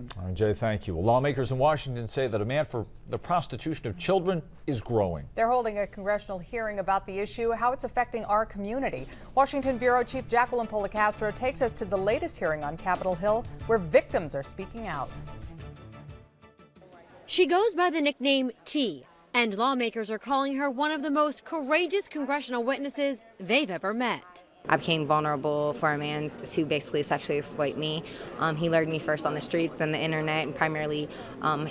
All right, Jay, thank you. Well, lawmakers in Washington say the demand for the prostitution of children is growing. They're holding a congressional hearing about the issue, how it's affecting our community. Washington Bureau Chief Jacqueline Policastro takes us to the latest hearing on Capitol Hill, where victims are speaking out. She goes by the nickname T, and lawmakers are calling her one of the most courageous congressional witnesses they've ever met. I became vulnerable for a man to basically sexually exploit me. He lured me first on the streets, then the internet, and primarily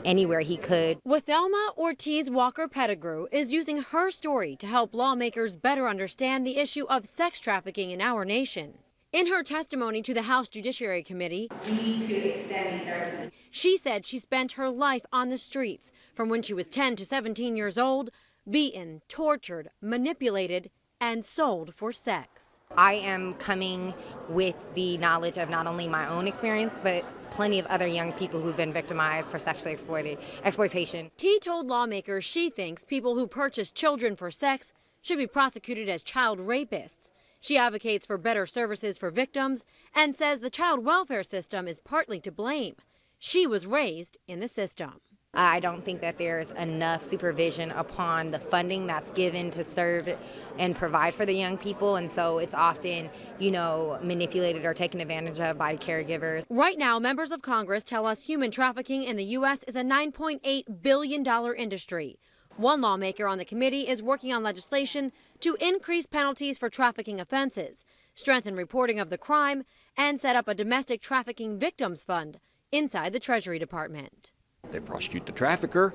anywhere he could. Withelma Ortiz Walker Pettigrew is using her story to help lawmakers better understand the issue of sex trafficking in our nation. In her testimony to the House Judiciary Committee, We need to extend these services. she said she spent her life on the streets from when she was 10 to 17 years old, beaten, tortured, manipulated, and sold for sex. I am coming with the knowledge of not only my own experience, but plenty of other young people who've been victimized for sexually exploitation. T told lawmakers she thinks people who purchase children for sex should be prosecuted as child rapists. She advocates for better services for victims and says the child welfare system is partly to blame. She was raised in the system. I don't think that there's enough supervision upon the funding that's given to serve and provide for the young people, and so it's often, manipulated or taken advantage of by caregivers. Right now, members of Congress tell us human trafficking in the U.S. is a $9.8 billion industry. One lawmaker on the committee is working on legislation to increase penalties for trafficking offenses, strengthen reporting of the crime, and set up a domestic trafficking victims fund inside the Treasury Department. They prosecute the trafficker.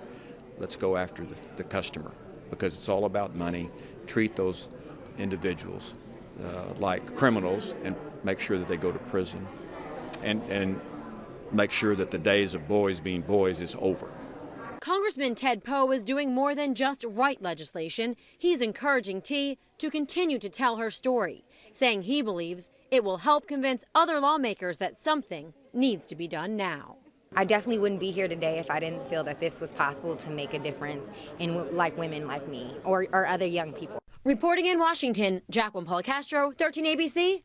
Let's go after the customer, because it's all about money. Treat those individuals like criminals and make sure that they go to prison, and make sure that the days of boys being boys is over. Congressman Ted Poe is doing more than just write legislation. He's encouraging T to continue to tell her story, saying he believes it will help convince other lawmakers that something needs to be done now. I definitely wouldn't be here today if I didn't feel that this was possible to make a difference in women like me or other young people. Reporting in Washington, Jacqueline Policastro, 13 ABC.